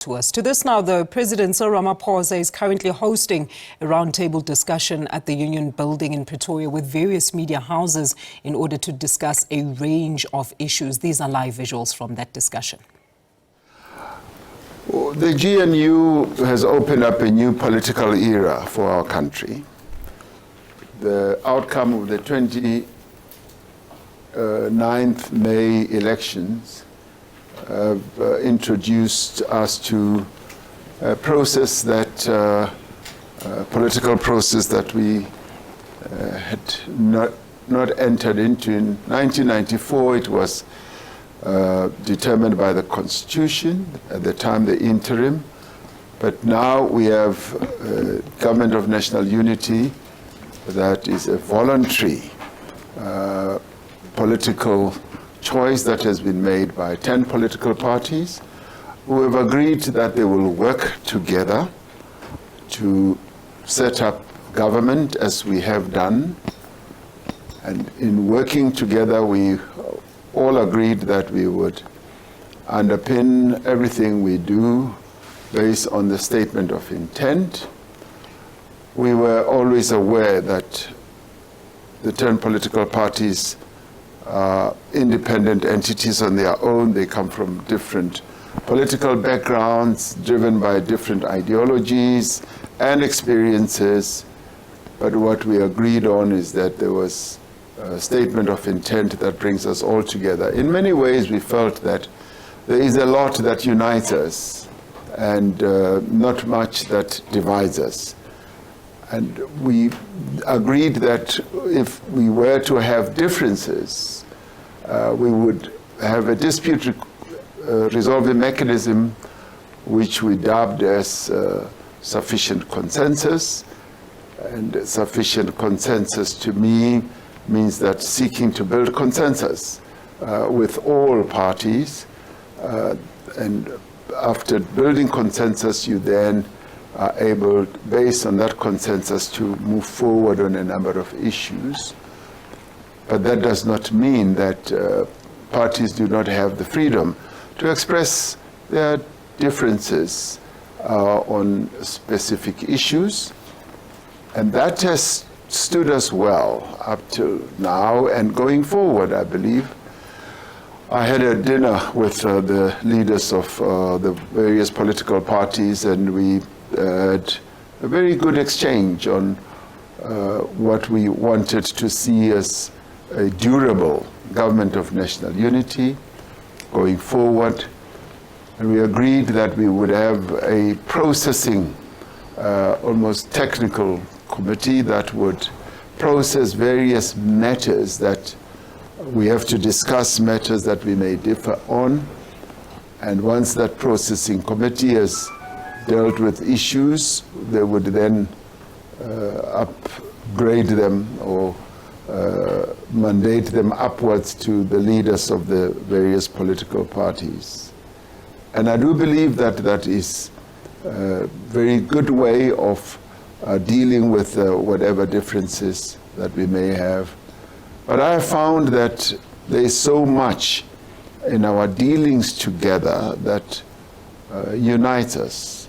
To us. To this now, the President Cyril Ramaphosa is currently hosting a roundtable discussion at the Union building in Pretoria with various media houses in order to discuss a range of issues. These are live visuals from that discussion. The GNU has opened up a new political era for our country. The outcome of the 29th May elections have introduced us to a process that, political process that we had not entered into. In 1994, it was determined by the Constitution, at the time the interim, but now we have a government of national unity that is a voluntary political choice that has been made by 10 political parties who have agreed that they will work together to set up government as we have done. And in working together, we all agreed that we would underpin everything we do based on the statement of intent. We were always aware that the 10 political parties are independent entities on their own. They come from different political backgrounds, driven by different ideologies and experiences. But what we agreed on is that there was a statement of intent that brings us all together. In many ways, we felt that there is a lot that unites us and not much that divides us. And we agreed that if we were to have differences, we would have a dispute resolving mechanism which we dubbed as sufficient consensus. And sufficient consensus to me means that seeking to build consensus with all parties. And after building consensus, you then are able, based on that consensus, to move forward on a number of issues. But that does not mean that parties do not have the freedom to express their differences on specific issues. And that has stood us well up till now and going forward, I believe. I had a dinner with the leaders of the various political parties, and we had a very good exchange on what we wanted to see as a durable government of national unity going forward. And we agreed that we would have a processing, almost technical committee that would process various matters that we have to discuss, matters that we may differ on. And once that processing committee has dealt with issues, they would then upgrade them or mandate them upwards to the leaders of the various political parties. And I do believe that that is a very good way of dealing with whatever differences that we may have. But I have found that there is so much in our dealings together that unites us.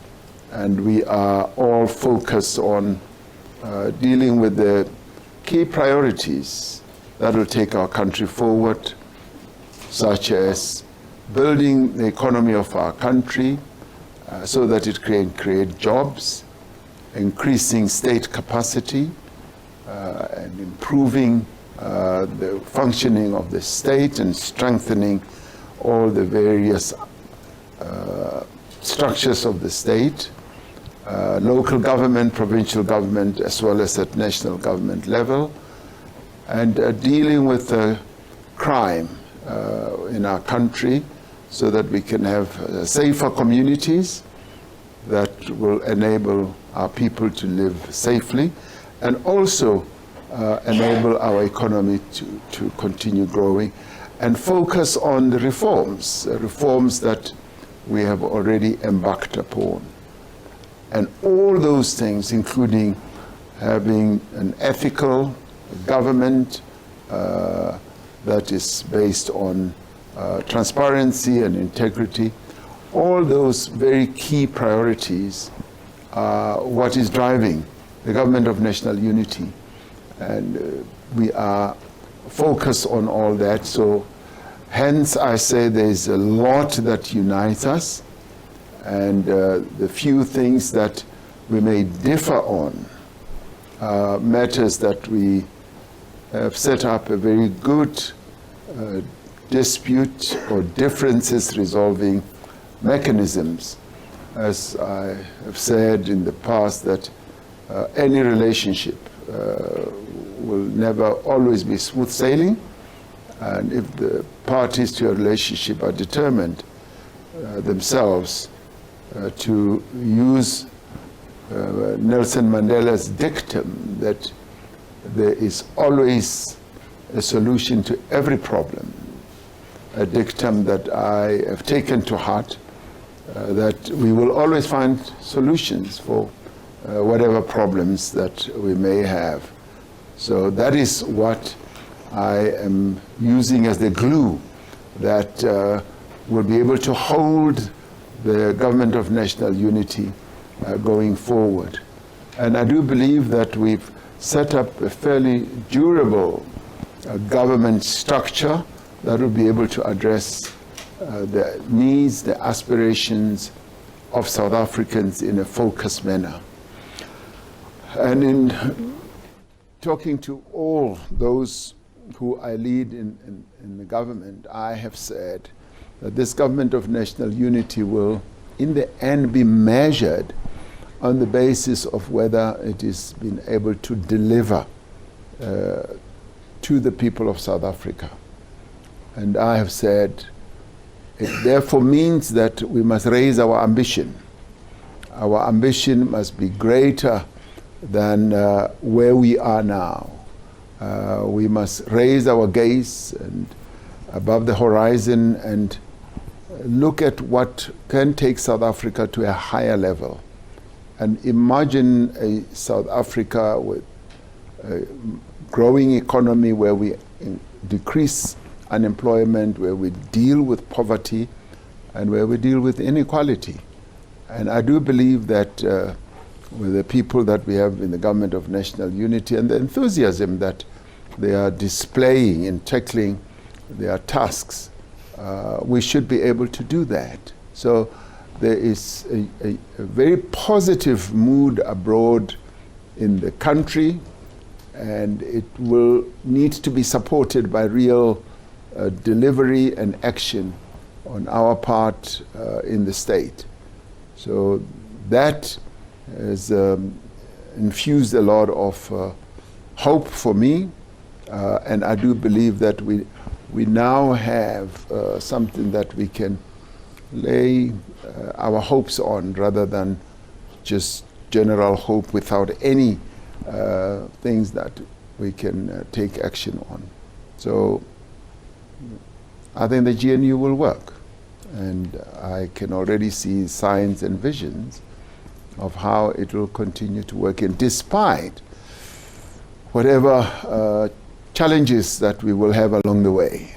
And we are all focused on dealing with the key priorities that will take our country forward, such as building the economy of our country so that it can create jobs, increasing state capacity, and improving the functioning of the state and strengthening all the various structures of the state, local government, provincial government, as well as at national government level, and dealing with crime in our country so that we can have safer communities that will enable our people to live safely and also enable our economy to continue growing and focus on the reforms that we have already embarked upon. And all those things, including having an ethical government that is based on transparency and integrity, all those very key priorities are what is driving the government of national unity. And we are focused on all that. So hence I say there's a lot that unites us, and the few things that we may differ on matters that we have set up a very good dispute or differences resolving mechanisms. As I have said in the past, that any relationship will never always be smooth sailing, and if the parties to a relationship are determined themselves to use Nelson Mandela's dictum that there is always a solution to every problem, a dictum that I have taken to heart, that we will always find solutions for whatever problems that we may have. So that is what I am using as the glue that will be able to hold the government of national unity going forward. And I do believe that we've set up a fairly durable government structure that will be able to address the needs, the aspirations of South Africans in a focused manner. And in talking to all those who I lead in the government, I have said that this government of national unity will, in the end, be measured on the basis of whether it is been able to deliver to the people of South Africa. And I have said it therefore means that we must raise our ambition. Our ambition must be greater than where we are now. We must raise our gaze and above the horizon and look at what can take South Africa to a higher level. And imagine a South Africa with a growing economy where we decrease unemployment, where we deal with poverty, and where we deal with inequality. And I do believe that with the people that we have in the government of national unity and the enthusiasm that they are displaying in tackling their tasks, we should be able to do that. So there is a very positive mood abroad in the country, and it will need to be supported by real delivery and action on our part in the state. So that has infused a lot of hope for me, and I do believe that we now have something that we can lay our hopes on, rather than just general hope without any things that we can take action on. So I think the GNU will work, and I can already see signs and visions of how it will continue to work, and despite whatever challenges that we will have along the way,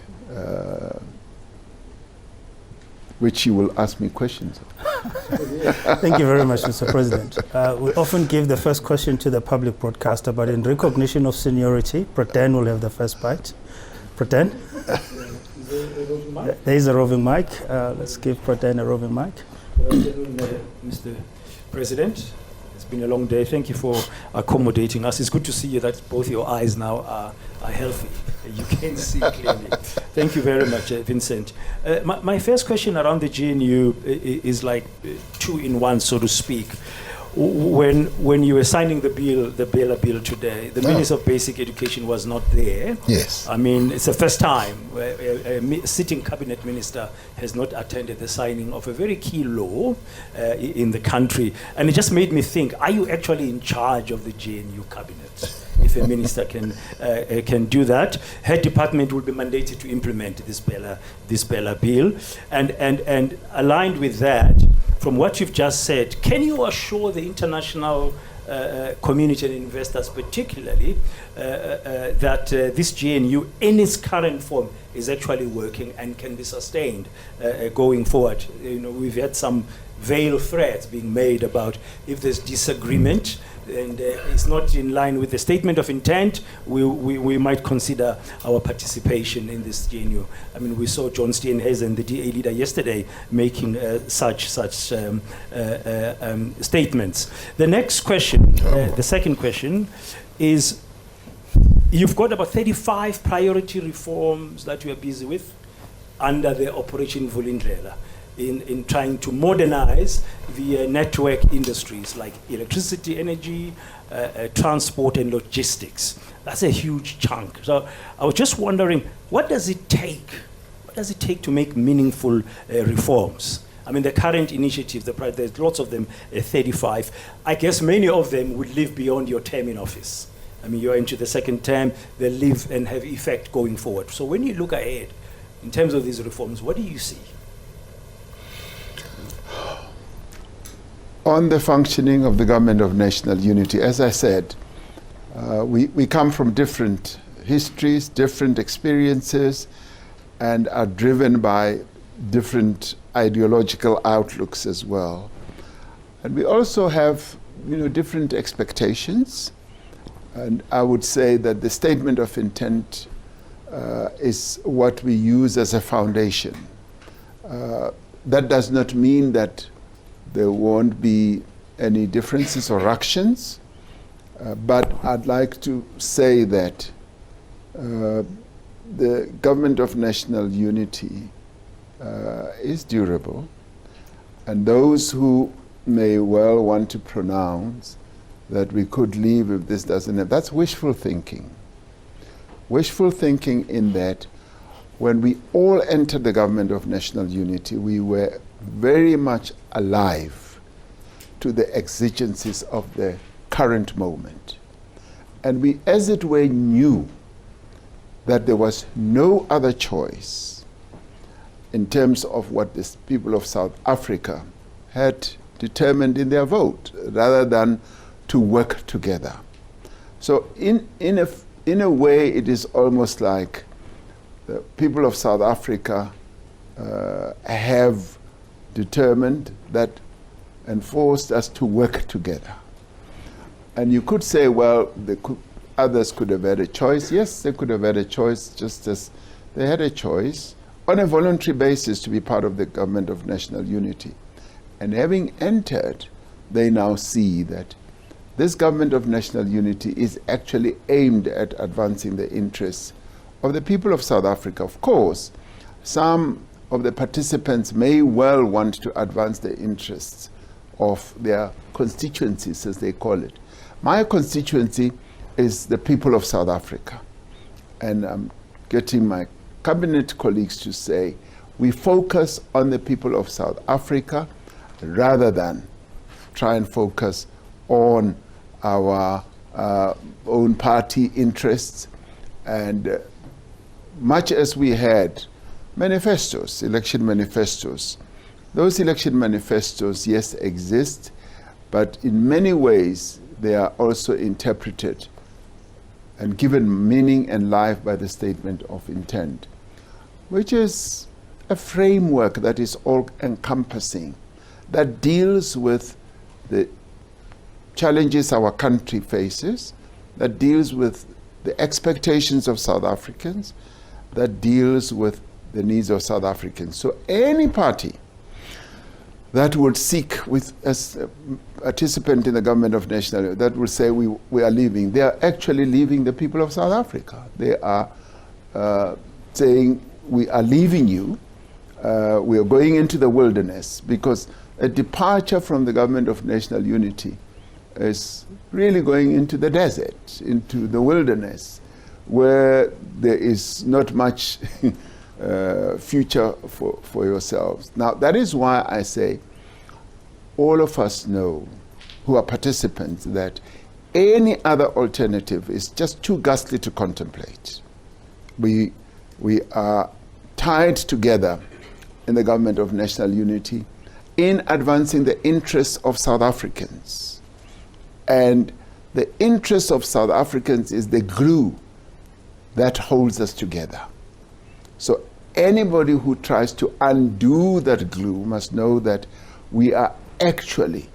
which you will ask me questions of. Thank you very much, Mr. President. We often give the first question to the public broadcaster, but in recognition of seniority, Praten will have the first bite. Praten? There is a roving mic. Let's give Praten a roving mic. Mr. President, it's been a long day. Thank you for accommodating us. It's good to see you that both your eyes now are healthy. You can see clearly. Thank you very much, Vincent. My first question around the GNU is like two in one, so to speak. When you were signing the Bela bill today, the Minister of Basic Education was not there. Yes. I mean, it's the first time a sitting cabinet minister has not attended the signing of a very key law in the country. And it just made me think, are you actually in charge of the GNU cabinet? If a minister can do that, her department will be mandated to implement this Bela bill. And aligned with that, from what you've just said, can you assure the international community and investors particularly, that this GNU in its current form is actually working and can be sustained going forward. You know, we've had some veiled threats being made about if there's disagreement and it's not in line with the statement of intent, we might consider our participation in this GNU. I mean, we saw John Steenhuisen, the DA leader, yesterday making such statements. The next question, the second question, is you've got about 35 priority reforms that you are busy with under the Operation Vulindlela in trying to modernize the network industries like electricity, energy, transport and logistics. That's a huge chunk. So I was just wondering, what does it take? What does it take to make meaningful reforms? I mean, the current initiatives, there's lots of them, 35. I guess many of them would live beyond your term in office. I mean, you're into the second term, they live and have effect going forward. So when you look ahead, in terms of these reforms, what do you see? On the functioning of the government of national unity, as I said, we come from different histories, different experiences, and are driven by different ideological outlooks as well. And we also have, different expectations. And I would say that the statement of intent is what we use as a foundation. That does not mean that there won't be any differences or actions, but I'd like to say that the government of national unity is durable, and those who may well want to pronounce that we could leave if this doesn't happen, that's wishful thinking. Wishful thinking in that when we all entered the government of national unity, we were very much alive to the exigencies of the current moment. And we, as it were, knew that there was no other choice in terms of what the people of South Africa had determined in their vote, rather than to work together. So in a way, it is almost like the people of South Africa have determined that and forced us to work together. And you could say, well, others could have had a choice. Yes, they could have had a choice, just as they had a choice on a voluntary basis to be part of the government of national unity. And having entered, they now see that this government of national unity is actually aimed at advancing the interests of the people of South Africa. Of course, some of the participants may well want to advance the interests of their constituencies, as they call it. My constituency is the people of South Africa. And I'm getting my cabinet colleagues to say, we focus on the people of South Africa rather than try and focus on our own party interests. And much as we had manifestos, election manifestos, those election manifestos, yes, exist, but in many ways they are also interpreted and given meaning and life by the statement of intent, which is a framework that is all-encompassing, that deals with the challenges our country faces, that deals with the expectations of South Africans, that deals with the needs of South Africans. So any party that would seek, as a participant in the government of national unity, that would say we are leaving, they are actually leaving the people of South Africa. They are saying, we are leaving you, we are going into the wilderness, because a departure from the government of national unity is really going into the desert, into the wilderness, where there is not much future for yourselves. Now, that is why I say all of us know, who are participants, that any other alternative is just too ghastly to contemplate. We are tied together in the government of national unity in advancing the interests of South Africans. And the interest of South Africans is the glue that holds us together. So anybody who tries to undo that glue must know that we are actually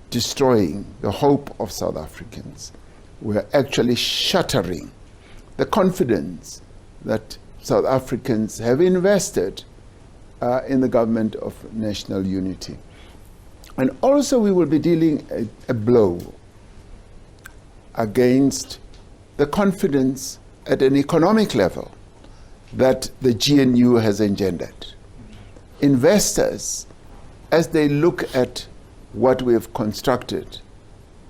destroying the hope of South Africans. We are actually shattering the confidence that South Africans have invested in the government of national unity. And also we will be dealing a blow against the confidence at an economic level that the GNU has engendered. Investors, as they look at what we have constructed,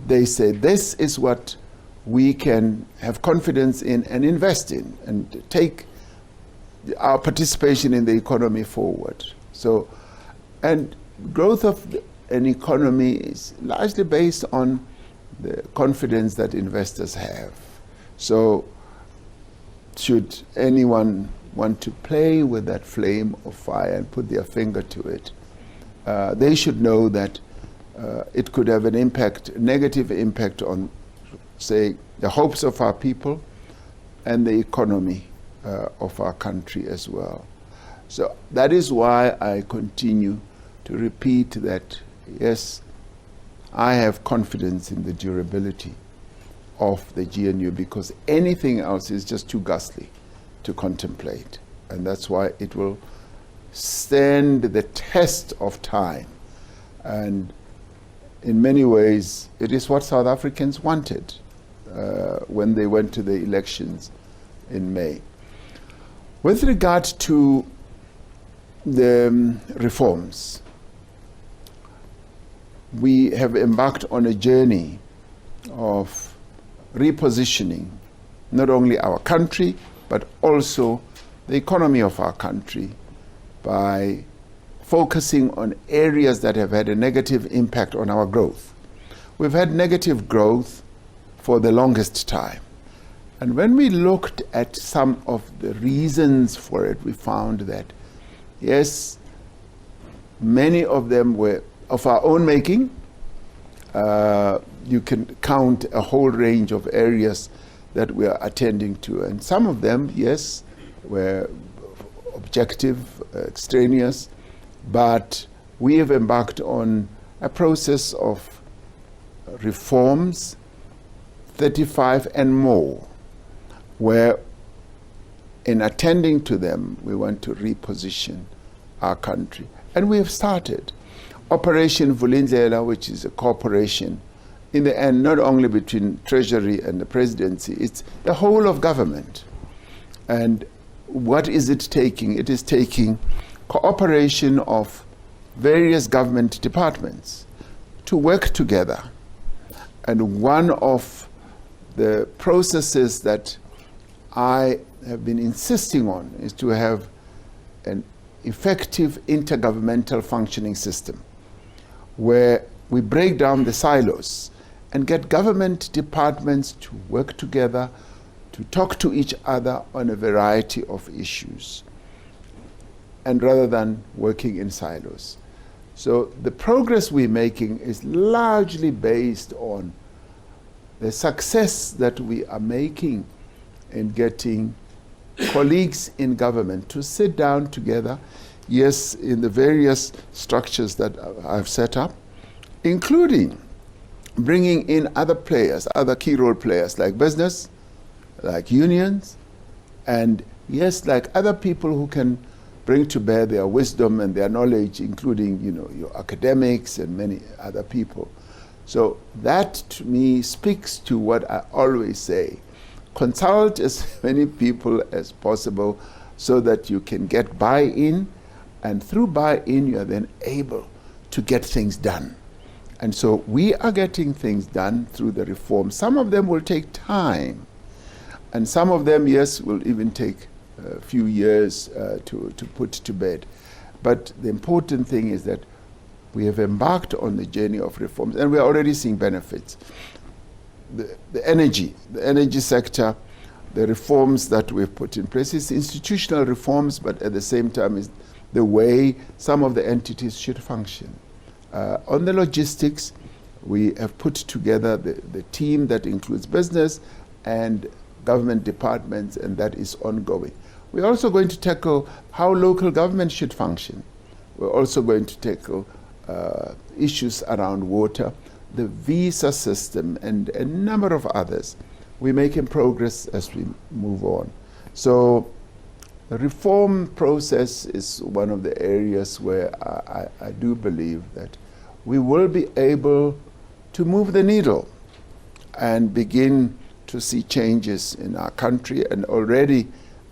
they say this is what we can have confidence in and invest in and take our participation in the economy forward. So, and growth of an economy is largely based on the confidence that investors have. So, should anyone want to play with that flame of fire and put their finger to it, they should know that it could have an impact, negative impact on, say, the hopes of our people and the economy of our country as well. So that is why I continue to repeat that, yes, I have confidence in the durability of the GNU, because anything else is just too ghastly to contemplate. And that's why it will stand the test of time. And in many ways, it is what South Africans wanted when they went to the elections in May. With regard to the reforms, we have embarked on a journey of repositioning not only our country, but also the economy of our country by focusing on areas that have had a negative impact on our growth. We've had negative growth for the longest time. And when we looked at some of the reasons for it, we found that, yes, many of them were of our own making. You can count a whole range of areas that we are attending to. And some of them, yes, were objective, extraneous, but we have embarked on a process of reforms, 35 and more, where in attending to them, we want to reposition our country. And we have started. Operation Vulindlela, which is a cooperation, in the end, not only between Treasury and the Presidency, it's the whole of government. And what is it taking? It is taking cooperation of various government departments to work together. And one of the processes that I have been insisting on is to have an effective intergovernmental functioning system where we break down the silos and get government departments to work together, to talk to each other on a variety of issues, and rather than working in silos. So the progress we're making is largely based on the success that we are making in getting colleagues in government to sit down together, yes, in the various structures that I've set up, including bringing in other players, other key role players like business, like unions, and yes, like other people who can bring to bear their wisdom and their knowledge, including, you know, your academics and many other people. So that to me speaks to what I always say. Consult as many people as possible so that you can get buy-in, and through buy-in you are then able to get things done. And so we are getting things done through the reform. Some of them will take time, and some of them, yes, will even take a few years to put to bed. But the important thing is that we have embarked on the journey of reforms, and we are already seeing benefits. The energy sector, the reforms that we've put in place, is institutional reforms, but at the same time is the way some of the entities should function. On the logistics, We have put together the team that includes business and government departments, and that is ongoing. We're also going to tackle how local government should function. We're also going to tackle issues around water, the visa system, and a number of others. We're making progress as we move on. So the reform process is one of the areas where I do believe that we will be able to move the needle and begin to see changes in our country. And already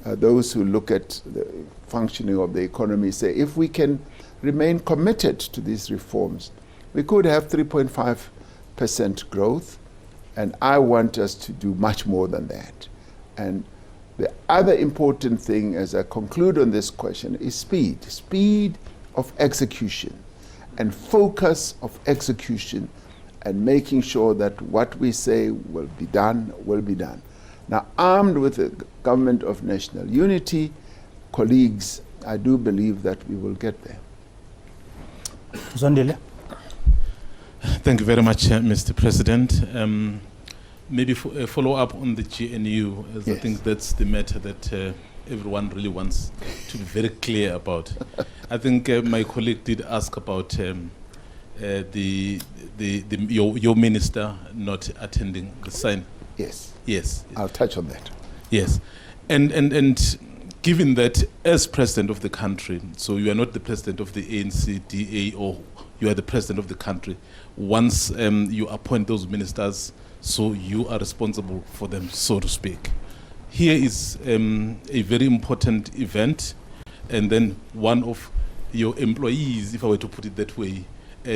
those who look at the functioning of the economy say, if we can remain committed to these reforms, we could have 3.5% growth, and I want us to do much more than that. And the other important thing, as I conclude on this question, is speed of execution and focus of execution, and making sure that what we say will be done, will be done. Now, armed with a government of national unity, colleagues, I do believe that we will get there. Zondile. Thank you very much, Mr. President. Maybe follow up on the GNU, as yes. I think that's the matter that everyone really wants to be very clear about. I think my colleague did ask about your minister not attending the sign. Yes. Yes. I'll touch on that. Yes. And given that as president of the country, so you are not the president of the ANC-DA, or you are the president of the country, once you appoint those ministers, so you are responsible for them, so to speak. Here is a very important event, and then one of your employees, if I were to put it that way,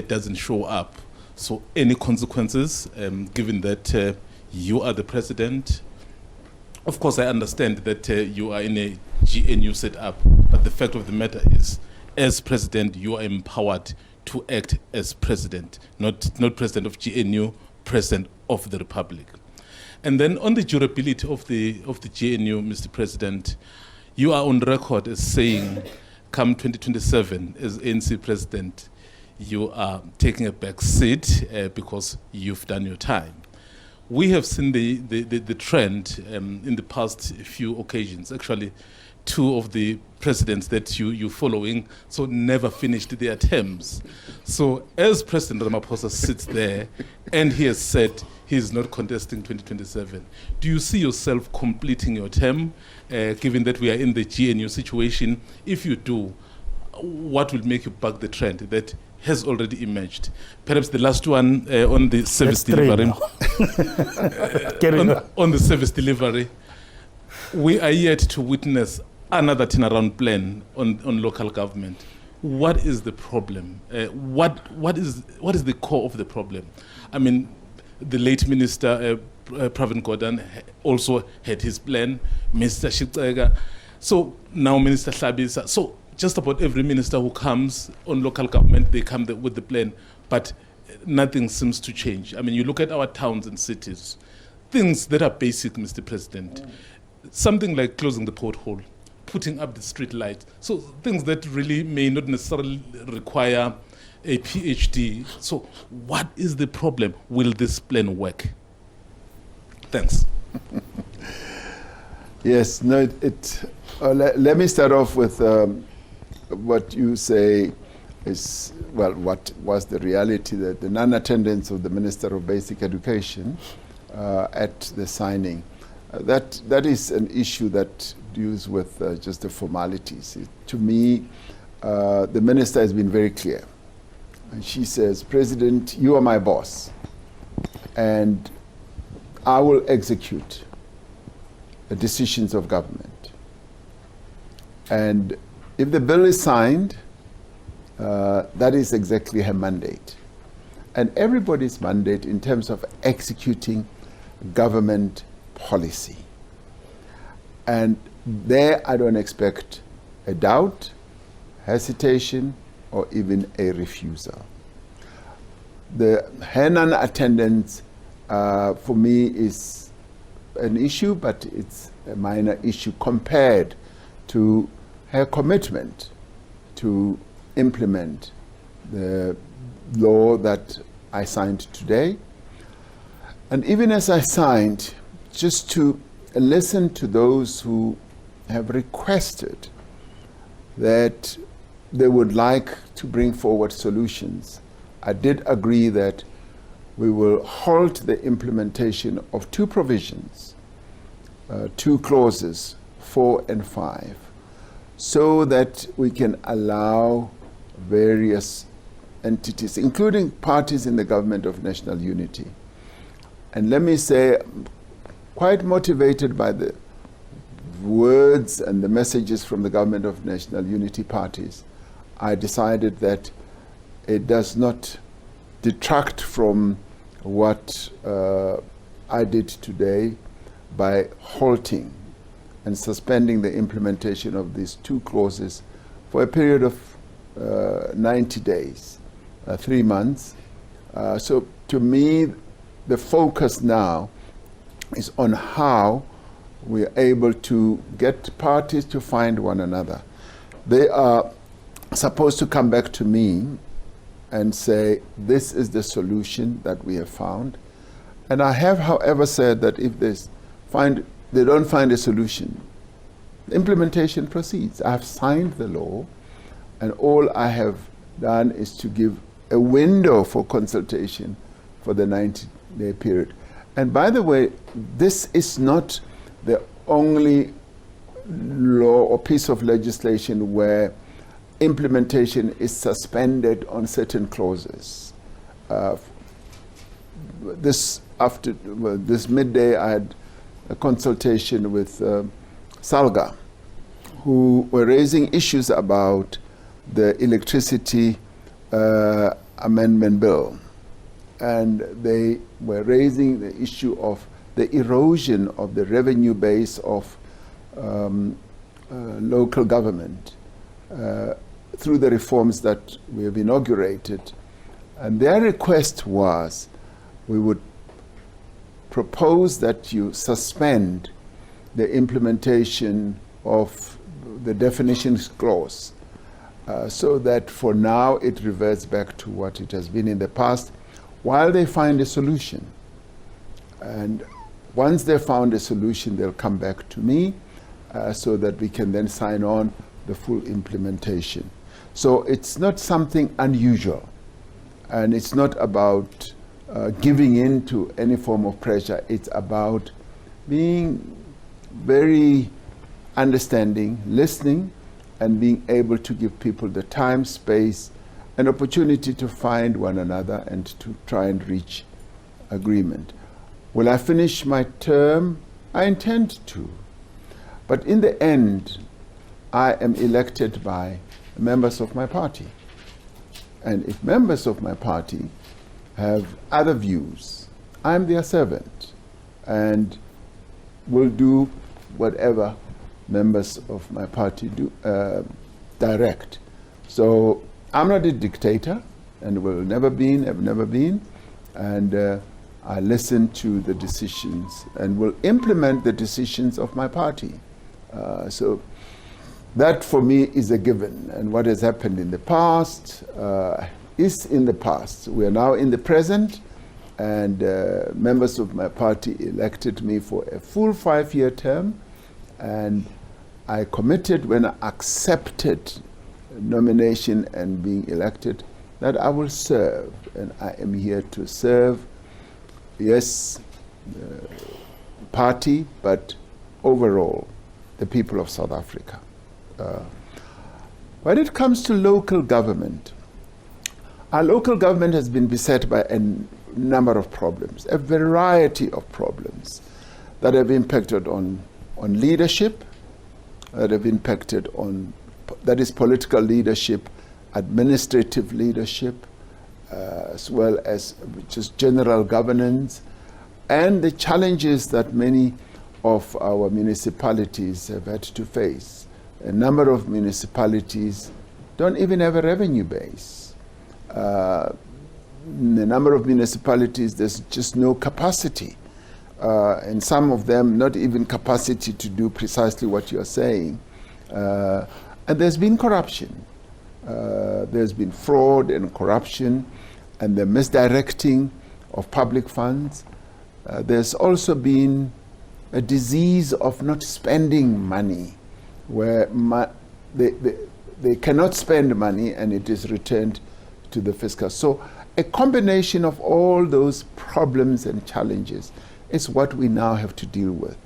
doesn't show up. So any consequences, given that you are the president? Of course, I understand that you are in a GNU setup, but the fact of the matter is, as president, you are empowered to act as president, not president of GNU, president of the Republic. And then on the durability of the GNU, Mr. President, you are on record as saying, come 2027, as ANC president, you are taking a back seat because you've done your time. We have seen the trend in the past few occasions. Actually, two of the presidents that you're following, so never finished their terms. So as President Ramaphosa sits there and he has said he's not contesting 2027, do you see yourself completing your term, given that we are in the GNU situation? If you do, what will make you buck the trend that has already emerged? Perhaps the last one on the service delivery. on the service delivery, we are yet to witness another turnaround plan on local government. What is the problem? What is the core of the problem? I mean, the late Minister Pravin Gordhan also had his plan, Mr. Shitsega. So now Minister Hlabisa. So just about every minister who comes on local government, they come with the plan, but nothing seems to change. I mean, you look at our towns and cities, things that are basic, Mr. President, something like closing the pothole, putting up the street lights, so things that really may not necessarily require a PhD. So what is the problem? Will this plan work? Thanks. Yes, no, let me start off with what you say is, well, what was the reality, that the non-attendance of the Minister of Basic Education at the signing. That is an issue that deals with just the formalities. To me, the minister has been very clear. And she says, President, you are my boss, and I will execute the decisions of government. And if the bill is signed, that is exactly her mandate. And everybody's mandate in terms of executing government policy. And there I don't expect a doubt, hesitation, or even a refusal. Her non-attendance for me is an issue, but it's a minor issue compared to her commitment to implement the law that I signed today. And even as I signed, just to listen to those who have requested that they would like to bring forward solutions, I did agree that we will halt the implementation of two provisions, two clauses, 4 and 5, so that we can allow various entities, including parties in the government of national unity. And let me say, quite motivated by the words and the messages from the government of national unity parties, I decided that it does not detract from what I did today by halting and suspending the implementation of these two clauses for a period of 90 days, 3 months. So to me, the focus now is on how we are able to get parties to find one another. They are supposed to come back to me and say, this is the solution that we have found. And I have, however, said that if they don't find a solution, the implementation proceeds. I have signed the law, and all I have done is to give a window for consultation for the 90-day period. And by the way, this is not the only law or piece of legislation where implementation is suspended on certain clauses. This midday, I had a consultation with Salga, who were raising issues about the electricity amendment bill. And they were raising the issue of the erosion of the revenue base of local government through the reforms that we have inaugurated. And their request was we would propose that you suspend the implementation of the definitions clause so that for now it reverts back to what it has been in the past while they find a solution. And once they found a solution, they'll come back to me so that we can then sign on the full implementation. So it's not something unusual, and it's not about giving in to any form of pressure. It's about being very understanding, listening, and being able to give people the time, space, an opportunity to find one another and to try and reach agreement. Will I finish my term? I intend to. But in the end, I am elected by members of my party. And if members of my party have other views, I'm their servant and will do whatever members of my party do direct. So I'm not a dictator, and will never been, have never been, and I listen to the decisions and will implement the decisions of my party. So that for me is a given, and what has happened in the past is in the past. We are now in the present, and members of my party elected me for a full 5-year term, and I committed when I accepted nomination and being elected that I will serve, and I am here to serve, yes, the party, but overall the people of South Africa. When it comes to local government, our local government has been beset by a number of problems, a variety of problems that have impacted on leadership, that have impacted on, that is political leadership, administrative leadership, as well as just general governance, and the challenges that many of our municipalities have had to face. A number of municipalities don't even have a revenue base. In a number of municipalities, there's just no capacity. And some of them, not even capacity to do precisely what you're saying. And there's been corruption. There's been fraud and corruption. and the misdirecting of public funds. There's also been a disease of not spending money, where they cannot spend money and it is returned to the fiscal. So a combination of all those problems and challenges is what we now have to deal with.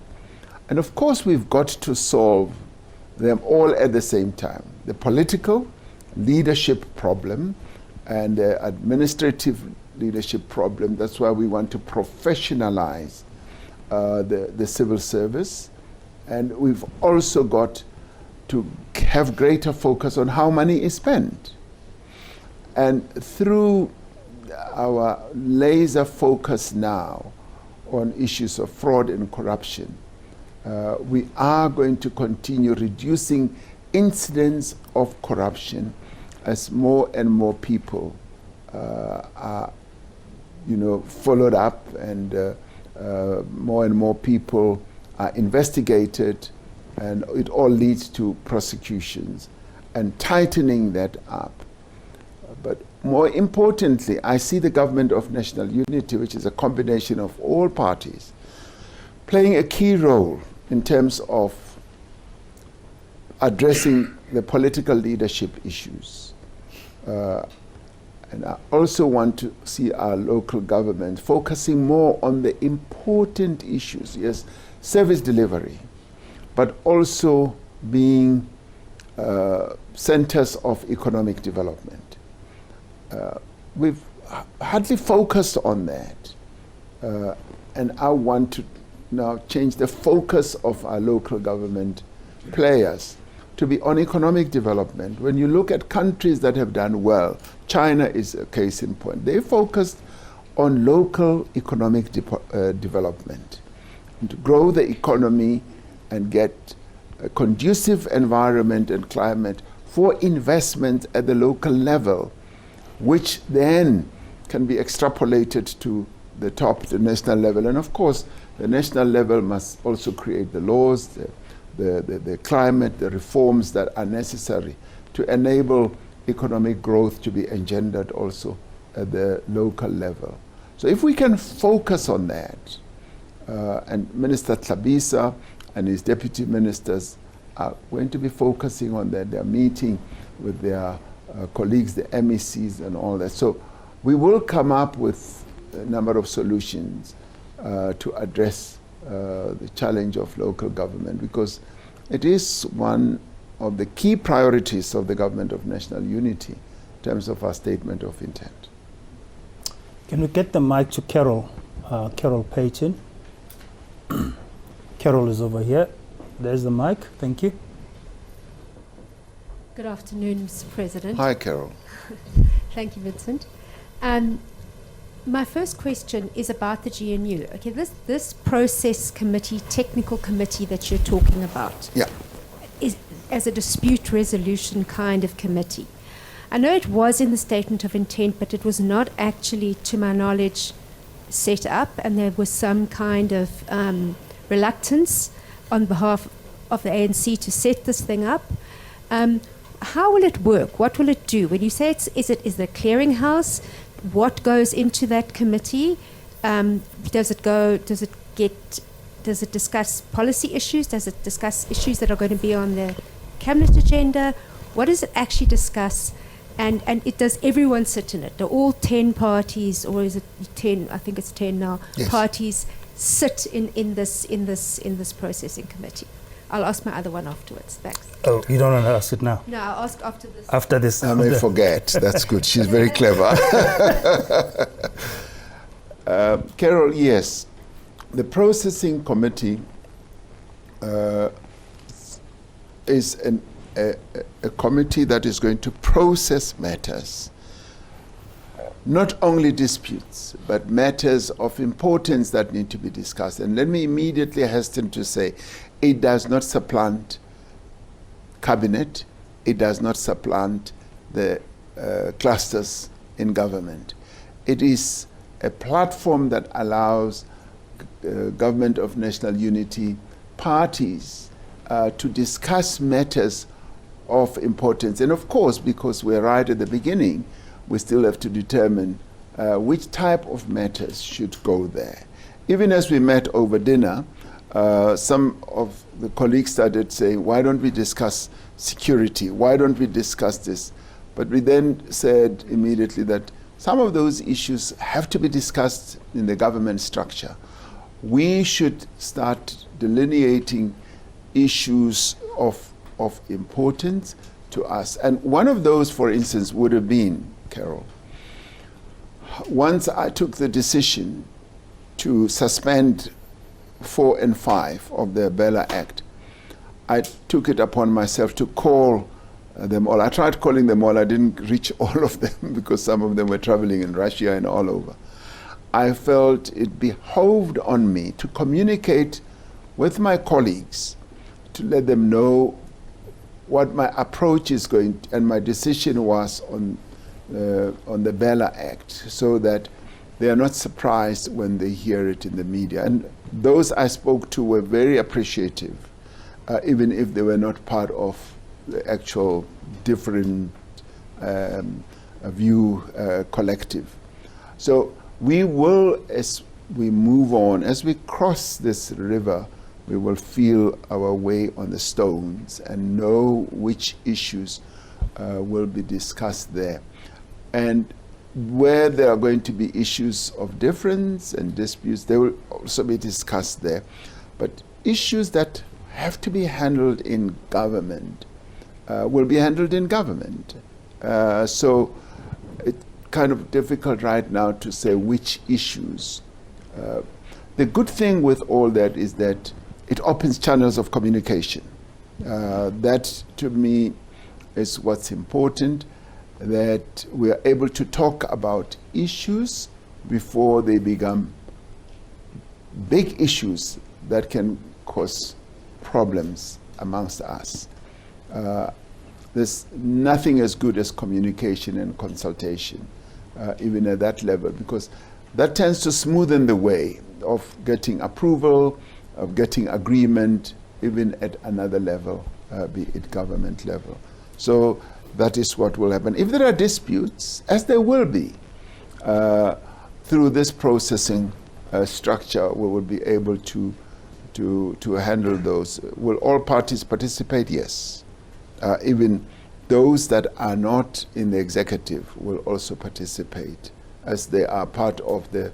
And of course, we've got to solve them all at the same time. The political leadership problem and the administrative leadership problem. That's why we want to professionalize the civil service. And we've also got to have greater focus on how money is spent. And through our laser focus now on issues of fraud and corruption, we are going to continue reducing incidents of corruption as more and more people are, followed up, and more and more people are investigated, and it all leads to prosecutions and tightening that up. But more importantly, I see the government of national unity, which is a combination of all parties, playing a key role in terms of addressing the political leadership issues. And I also want to see our local government focusing more on the important issues, yes, service delivery, but also being centers of economic development. We've hardly focused on that, and I want to now change the focus of our local government players to be on economic development. When you look at countries that have done well, China is a case in point. They focused on local economic development, and to grow the economy and get a conducive environment and climate for investment at the local level, which then can be extrapolated to the top, the national level. And of course, the national level must also create the laws, the climate, the reforms that are necessary to enable economic growth to be engendered also at the local level. So if we can focus on that, and Minister Tlhabisa and his deputy ministers are going to be focusing on that. They're meeting with their colleagues, the MECs and all that. So we will come up with a number of solutions to address the challenge of local government, because it is one of the key priorities of the government of national unity in terms of our statement of intent. Can we get the mic to Carol? Carol Payton. Carol is over here. There's the mic. Thank you. Good afternoon, Mr. President. Hi, Carol. Thank you, Vincent. My first question is about the GNU. Okay, this process committee, technical committee that you're talking about, Yeah. is as a dispute resolution kind of committee. I know it was in the statement of intent, but it was not actually, to my knowledge, set up, and there was some kind of reluctance on behalf of the ANC to set this thing up. How will it work? What will it do? When you say is it a clearinghouse? What goes into that committee? Does it discuss policy issues? Does it discuss issues that are going to be on the cabinet agenda? What does it actually discuss? And does everyone sit in it? Do all 10 parties, or is it 10? I think it's 10 now. Yes. Parties sit in this processing committee. I'll ask my other one afterwards. Thanks. Oh, you don't want to ask it now? No, I'll ask after this. After this. I may forget. That's good. She's very clever. Carol, yes. The processing committee is a committee that is going to process matters, not only disputes, but matters of importance that need to be discussed. And let me immediately hasten to say, it does not supplant cabinet, it does not supplant the clusters in government. It is a platform that allows government of national unity parties to discuss matters of importance. And of course, because we're right at the beginning, we still have to determine which type of matters should go there. Even as we met over dinner, some of the colleagues started saying, why don't we discuss security? Why don't we discuss this? But we then said immediately that some of those issues have to be discussed in the government structure. We should start delineating issues of importance to us. And one of those, for instance, would have been, Carol, once I took the decision to suspend 4 and 5 of the Bella Act, I took it upon myself to call them all. I tried calling them all. I didn't reach all of them because some of them were traveling in Russia and all over. I felt it behoved on me to communicate with my colleagues to let them know what my approach is going to, and my decision was on the Bella Act, so that they are not surprised when they hear it in the media. And those I spoke to were very appreciative, even if they were not part of the actual different view collective. So we will, as we move on, as we cross this river, we will feel our way on the stones and know which issues will be discussed there. And where there are going to be issues of difference and disputes, they will also be discussed there. But issues that have to be handled in government will be handled in government. So it's kind of difficult right now to say which issues. The good thing with all that is that it opens channels of communication. That, to me, is what's important, that we are able to talk about issues before they become big issues that can cause problems amongst us. There's nothing as good as communication and consultation, even at that level, because that tends to smoothen the way of getting approval, of getting agreement, even at another level, be it government level. So that is what will happen. If there are disputes, as there will be, through this processing structure, we will be able to handle those. Will all parties participate? Yes. Even those that are not in the executive will also participate, as they are part of the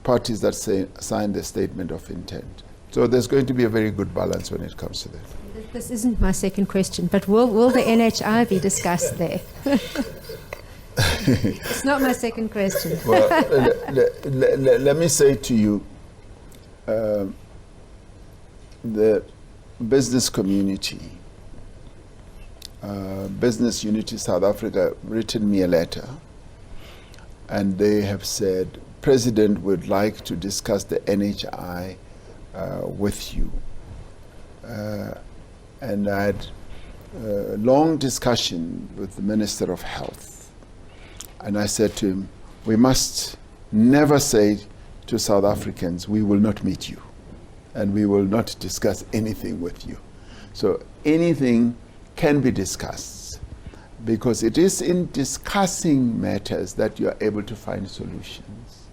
parties that sign the statement of intent. So there's going to be a very good balance when it comes to that. This isn't my second question, but will the NHI be discussed there? It's not my second question. Well, let me say to you, the business community, Business Unity South Africa, written me a letter, and they have said, President would like to discuss the NHI with you. And I had a long discussion with the Minister of Health. And I said to him, we must never say to South Africans, we will not meet you, and we will not discuss anything with you. So anything can be discussed, because it is in discussing matters that you are able to find solutions.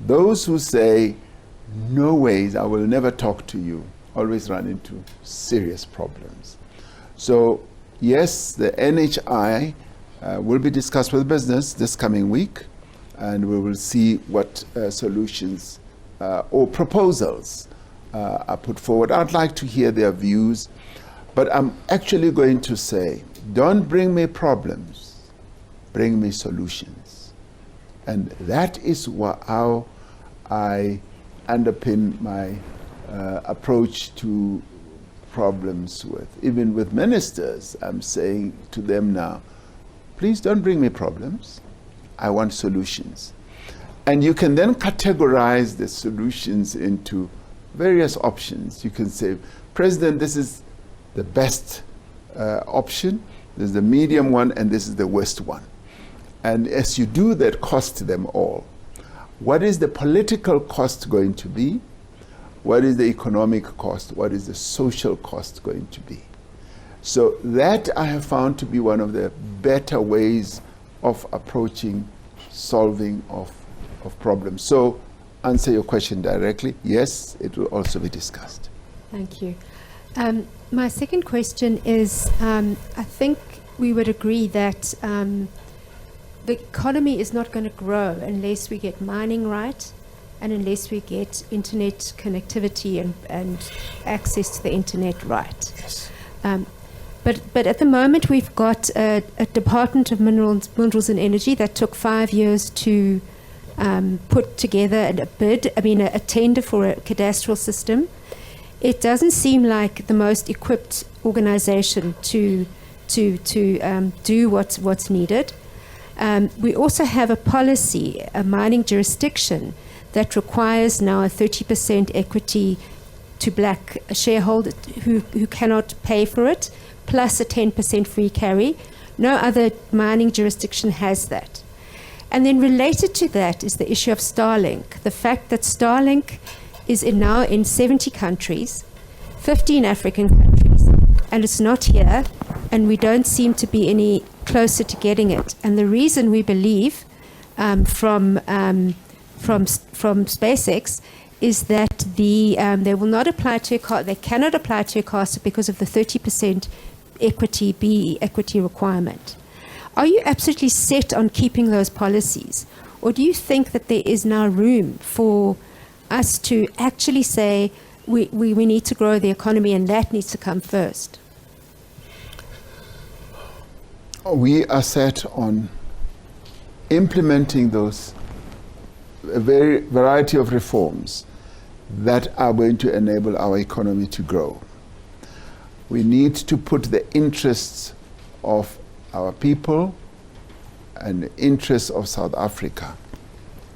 Those who say, no ways, I will never talk to you, always run into serious problems. So yes, the NHI will be discussed with business this coming week, and we will see what solutions or proposals are put forward. I'd like to hear their views, but I'm actually going to say, don't bring me problems, bring me solutions. And that is how I underpin my approach to problems with. Even with ministers, I'm saying to them now, please don't bring me problems. I want solutions. And you can then categorize the solutions into various options. You can say, President, this is the best option, this is the medium one, and this is the worst one. And as you do that, cost them all. What is the political cost going to be? What is the economic cost? What is the social cost going to be? So that I have found to be one of the better ways of approaching solving of problems. So, answer your question directly, yes, it will also be discussed. Thank you. My second question is, I think we would agree that the economy is not going to grow unless we get mining right and unless we get internet connectivity and access to the internet right. Yes. But at the moment we've got a Department of Minerals and Energy that took 5 years to put together a tender for a cadastral system. It doesn't seem like the most equipped organization to do what's needed. We also have a policy, a mining jurisdiction, that requires now a 30% equity to black shareholders who cannot pay for it, plus a 10% free carry. No other mining jurisdiction has that. And then related to that is the issue of Starlink. The fact that Starlink is now in 70 countries, 15 African countries, and it's not here, and we don't seem to be any closer to getting it. And the reason we believe from SpaceX is that they will not apply to they cannot apply to ICASA because of the 30% equity requirement. Are you absolutely set on keeping those policies, or do you think that there is now room for us to actually say we need to grow the economy and that needs to come first? We are set on implementing those variety of reforms that are going to enable our economy to grow. We need to put the interests of our people and the interests of South Africa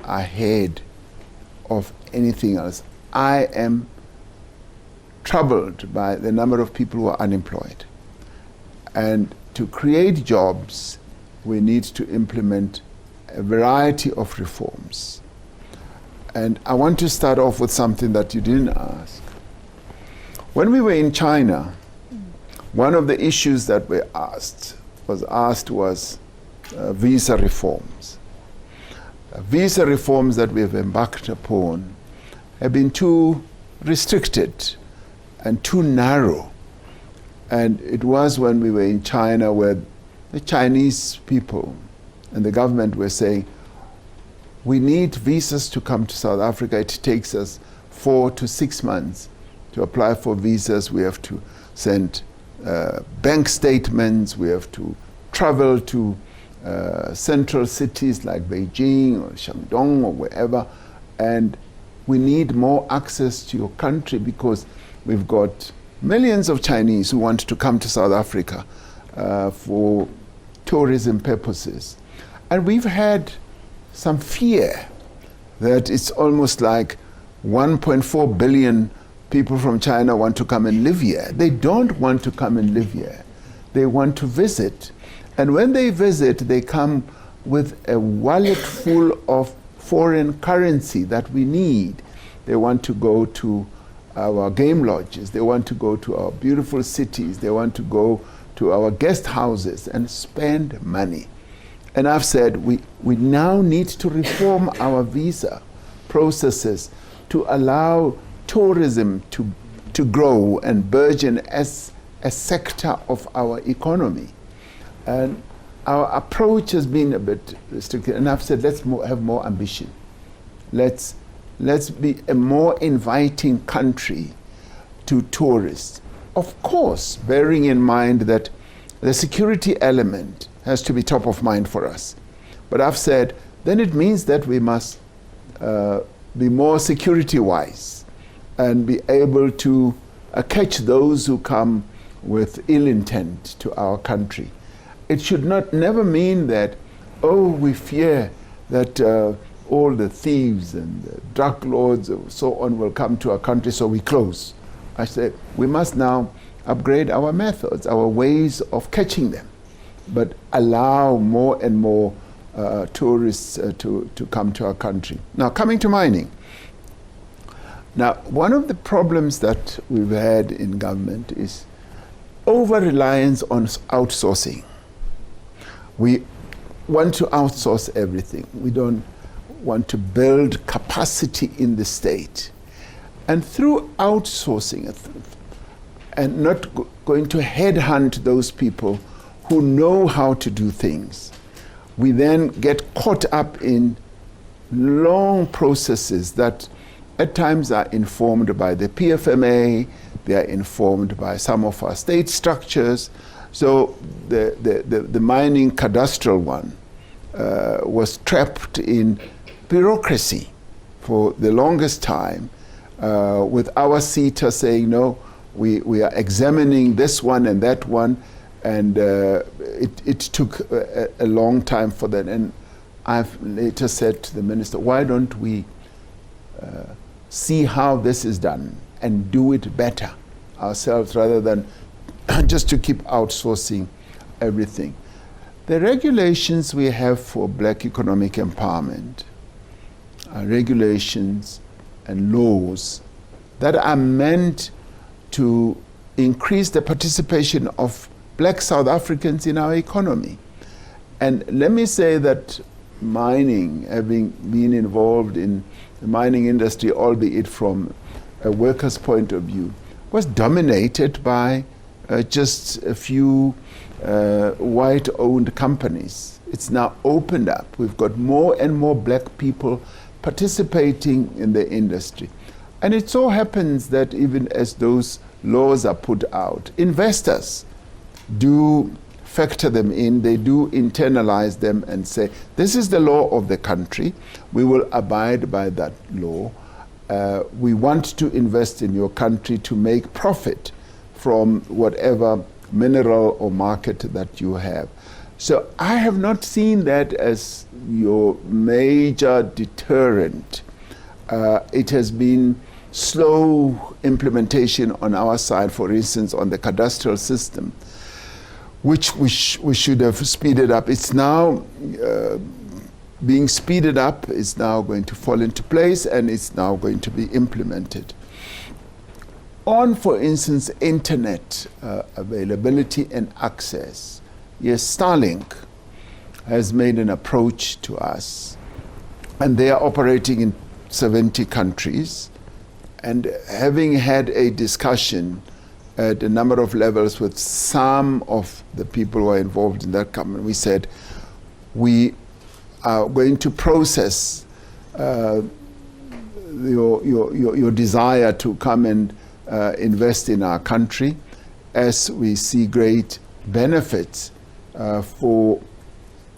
ahead of anything else. I am troubled by the number of people who are unemployed. And to create jobs, we need to implement a variety of reforms. And I want to start off with something that you didn't ask. When we were in China, one of the issues that was visa reforms. Visa reforms that we have embarked upon have been too restricted and too narrow. And it was when we were in China where the Chinese people and the government were saying, we need visas to come to South Africa. It takes us 4 to 6 months to apply for visas. We have to send bank statements. We have to travel to central cities like Beijing or Shandong or wherever. And we need more access to your country because we've got millions of Chinese who want to come to South Africa for tourism purposes. And we've had some fear that it's almost like 1.4 billion people from China want to come and live here. They don't want to come and live here. They want to visit. And when they visit, they come with a wallet full of foreign currency that we need. They want to go to our game lodges. They want to go to our beautiful cities. They want to go to our guest houses and spend money. And I've said we now need to reform our visa processes to allow tourism to grow and burgeon as a sector of our economy. And our approach has been a bit restricted. And I've said let's have more ambition. Let's be a more inviting country to tourists. Of course, bearing in mind that the security element has to be top of mind for us. But I've said, then it means that we must be more security-wise and be able to catch those who come with ill intent to our country. It should never mean that, we fear that all the thieves and the drug lords and so on will come to our country, so we close. I said, we must now upgrade our methods, our ways of catching them, but allow more and more tourists to come to our country. Now, coming to mining. Now, one of the problems that we've had in government is over-reliance on outsourcing. We want to outsource everything. We don't want to build capacity in the state. And through outsourcing it, and not going to headhunt those people who know how to do things, we then get caught up in long processes that at times are informed by the PFMA, they are informed by some of our state structures. So the mining cadastral one was trapped in bureaucracy for the longest time, with our CETA saying, no, we are examining this one and that one, and it took a long time for that. And I've later said to the minister, why don't we see how this is done and do it better ourselves rather than just to keep outsourcing everything. The regulations we have for black economic empowerment are regulations and laws that are meant to increase the participation of black South Africans in our economy. And let me say that mining, having been involved in the mining industry, albeit from a worker's point of view, was dominated by just a few white-owned companies. It's now opened up. We've got more and more black people participating in the industry. And it so happens that even as those laws are put out, investors do factor them in, they do internalize them and say, this is the law of the country, we will abide by that law. We want to invest in your country to make profit from whatever mineral or market that you have. So I have not seen that as your major deterrent. It has been slow implementation on our side, for instance, on the cadastral system, which we should have speeded up. It's now being speeded up, it's now going to fall into place, and it's now going to be implemented. On, for instance, internet availability and access, yes, Starlink has made an approach to us, and they are operating in 70 countries, and having had a discussion at a number of levels with some of the people who are involved in that company, we said, we are going to process your desire to come and invest in our country, as we see great benefits for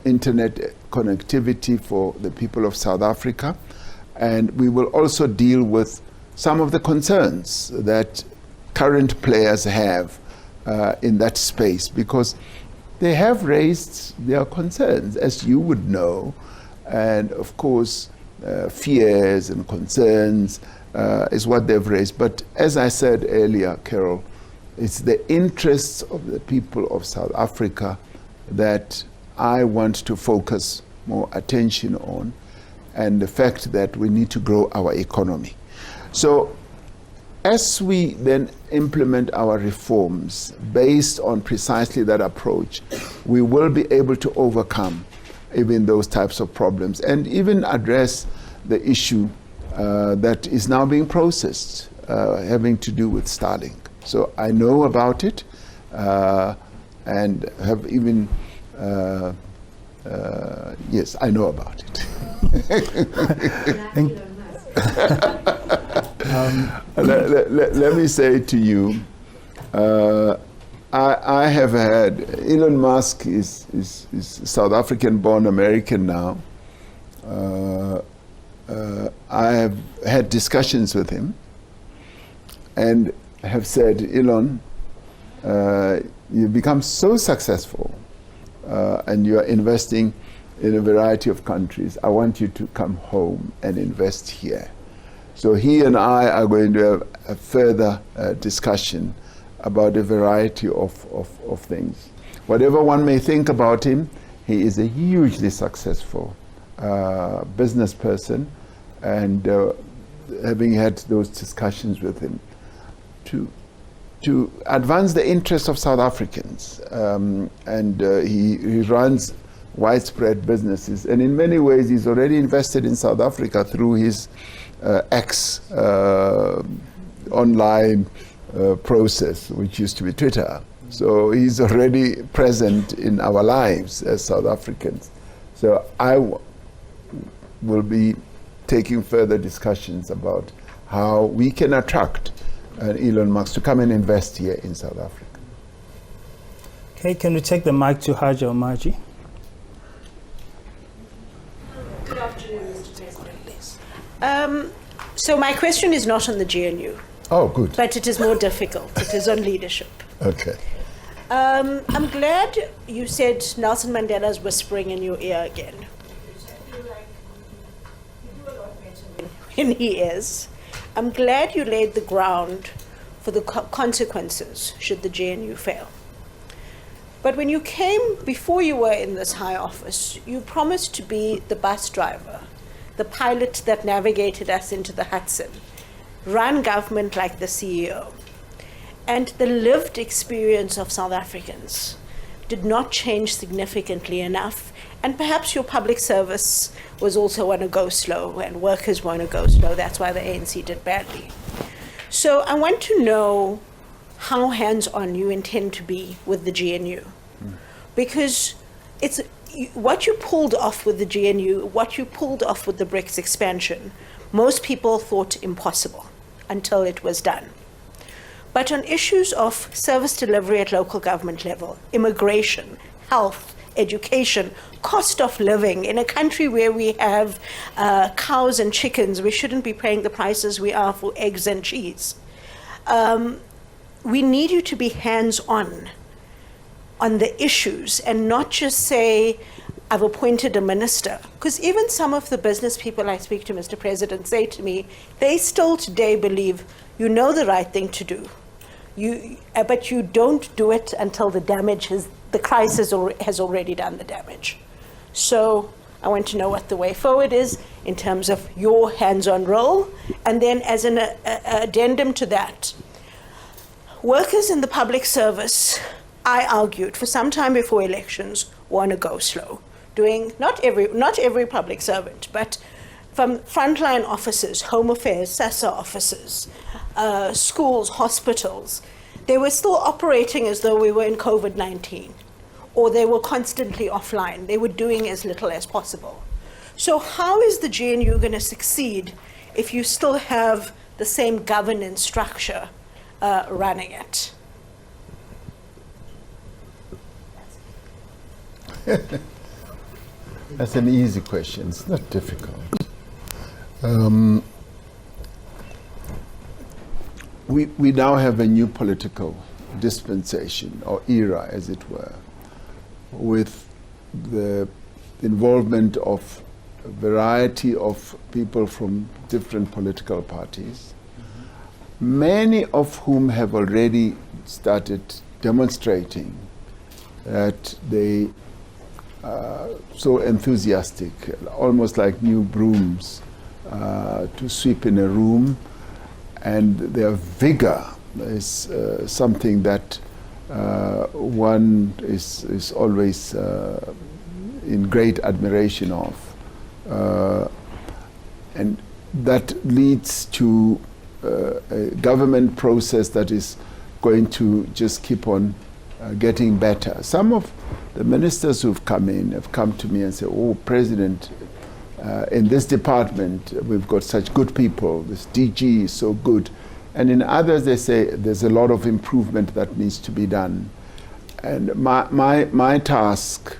internet connectivity for the people of South Africa. And we will also deal with some of the concerns that current players have in that space, because they have raised their concerns, as you would know, and of course fears and concerns is what they've raised. But as I said earlier, Carol, it's the interests of the people of South Africa that I want to focus more attention on, and the fact that we need to grow our economy. So as we then implement our reforms based on precisely that approach, we will be able to overcome even those types of problems and even address the issue that is now being processed, having to do with Starlink. So I know about it and have even, yes, I know about it. Let me say to you, I have had, Elon Musk is South African born American now. I have had discussions with him and have said, Elon, you've become so successful and you are investing in a variety of countries. I want you to come home and invest here. So he and I are going to have a further discussion about a variety of things. Whatever one may think about him, he is a hugely successful business person, and having had those discussions with him to advance the interests of South Africans. And he runs widespread businesses. And in many ways, he's already invested in South Africa through his X online process, which used to be Twitter. So he's already present in our lives as South Africans. So I will be taking further discussions about how we can attract Elon Musk to come and invest here in South Africa. Okay, can we take the mic to Haja Omarji? Good afternoon, Mr. President. So my question is not on the GNU. Oh, good. But it is more difficult. It is on leadership. Okay. I'm glad you said Nelson Mandela's whispering in your ear again. When he is. I'm glad you laid the ground for the consequences should the GNU fail. But when you came, before you were in this high office, you promised to be the bus driver, the pilot that navigated us into the Hudson, run government like the CEO. And the lived experience of South Africans did not change significantly enough. And perhaps your public service was also want to go slow, and workers want to go slow. That's why the ANC did badly. So I want to know how hands-on you intend to be with the GNU. Because it's what you pulled off with the GNU, what you pulled off with the BRICS expansion, most people thought impossible until it was done. But on issues of service delivery at local government level, immigration, health, education, cost of living, in a country where we have cows and chickens, we shouldn't be paying the prices we are for eggs and cheese. We need you to be hands-on on the issues and not just say, I've appointed a minister. Because even some of the business people I speak to, Mr. President, say to me, they still today believe you know the right thing to do. But you don't do it until the crisis has already done the damage. So I want to know what the way forward is in terms of your hands-on role. And then as an addendum to that, workers in the public service, I argued for some time before elections, want to go slow. Doing not every public servant, but from frontline officers, Home Affairs, SASA officers, schools, hospitals, they were still operating as though we were in COVID-19, or they were constantly offline. They were doing as little as possible. So how is the GNU going to succeed if you still have the same governance structure running it? That's an easy question. It's not difficult. We now have a new political dispensation, or era, as it were, with the involvement of a variety of people from different political parties, many of whom have already started demonstrating that they are so enthusiastic, almost like new brooms, to sweep in a room, and their vigor is something that one is always in great admiration of. And that leads to a government process that is going to just keep on getting better. Some of the ministers who've come in have come to me and said, oh, President, in this department, we've got such good people. This DG is so good. And in others, they say there's a lot of improvement that needs to be done. And my task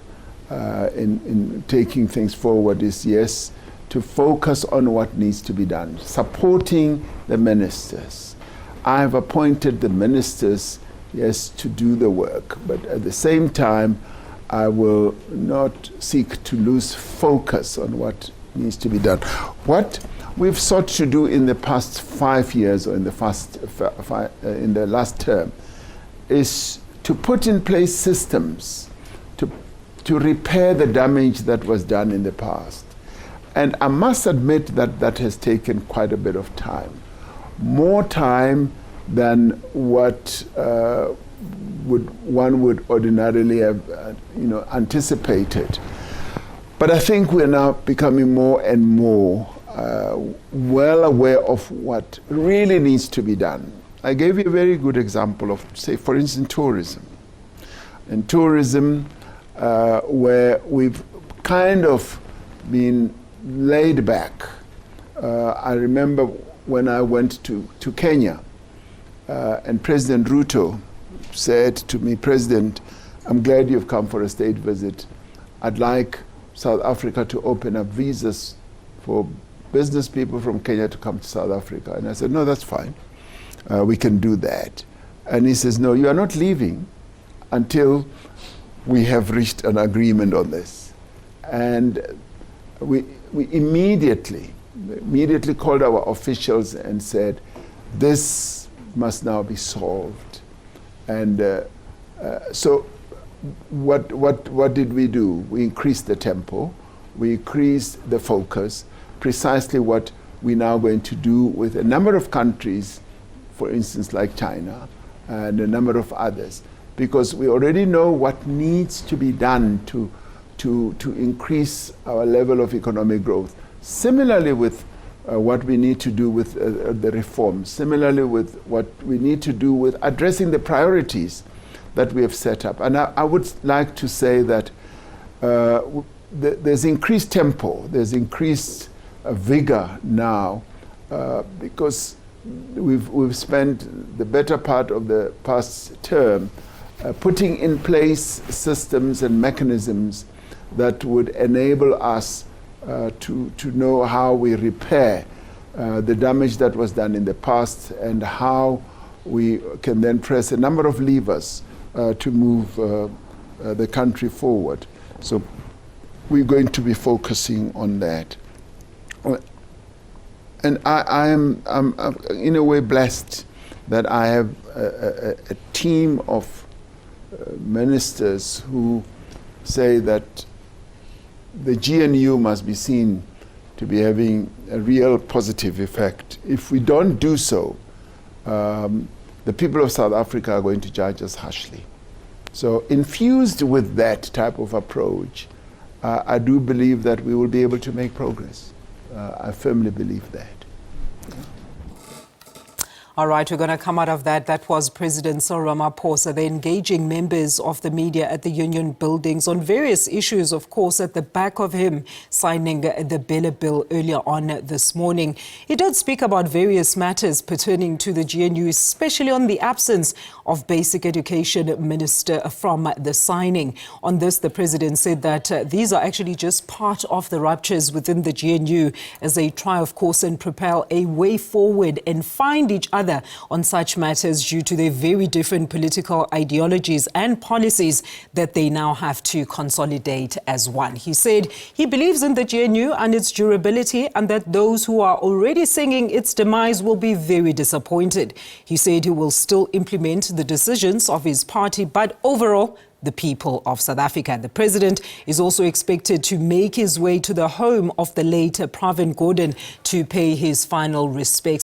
in taking things forward is, yes, to focus on what needs to be done, supporting the ministers. I've appointed the ministers, yes, to do the work, but at the same time, I will not seek to lose focus on what needs to be done. What we've sought to do in the past 5 years, or in the last term, is to put in place systems to repair the damage that was done in the past. And I must admit that that has taken quite a bit of time, more time than what one would ordinarily have anticipated. But I think we're now becoming more and more well aware of what really needs to be done. I gave you a very good example of, say, for instance, tourism. In tourism, where we've kind of been laid back. I remember when I went to Kenya, and President Ruto said to me, President, I'm glad you've come for a state visit. I'd like South Africa to open up visas for business people from Kenya to come to South Africa. And I said, no, that's fine. We can do that. And he says, no, you are not leaving until we have reached an agreement on this. And we immediately called our officials and said, this must now be solved. And so what did we do? We increased the tempo, we increased the focus, precisely what we're now going to do with a number of countries, for instance, like China, and a number of others, because we already know what needs to be done to increase our level of economic growth. Similarly with what we need to do with the reforms, similarly with what we need to do with addressing the priorities that we have set up. And I would like to say that there's increased tempo, there's increased vigor now, because we've spent the better part of the past term putting in place systems and mechanisms that would enable us to know how we repair the damage that was done in the past, and how we can then press a number of levers to move the country forward. So we're going to be focusing on that. And I'm in a way blessed that I have a team of ministers who say that the GNU must be seen to be having a real positive effect. If we don't do so, the people of South Africa are going to judge us harshly. So infused with that type of approach, I do believe that we will be able to make progress. I firmly believe that. All right, we're going to come out of that. That was President Cyril Ramaphosa. They're engaging members of the media at the Union buildings on various issues, of course, at the back of him signing the Bella Bill earlier on this morning. He did speak about various matters pertaining to the GNU, especially on the absence of Basic Education Minister from the signing. On this, the president said that these are actually just part of the ruptures within the GNU as they try, of course, and propel a way forward and find each other on such matters due to their very different political ideologies and policies that they now have to consolidate as one. He said he believes in the GNU and its durability, and that those who are already singing its demise will be very disappointed. He said he will still implement the decisions of his party, but overall, the people of South Africa. The president is also expected to make his way to the home of the late Pravin Gordhan to pay his final respects.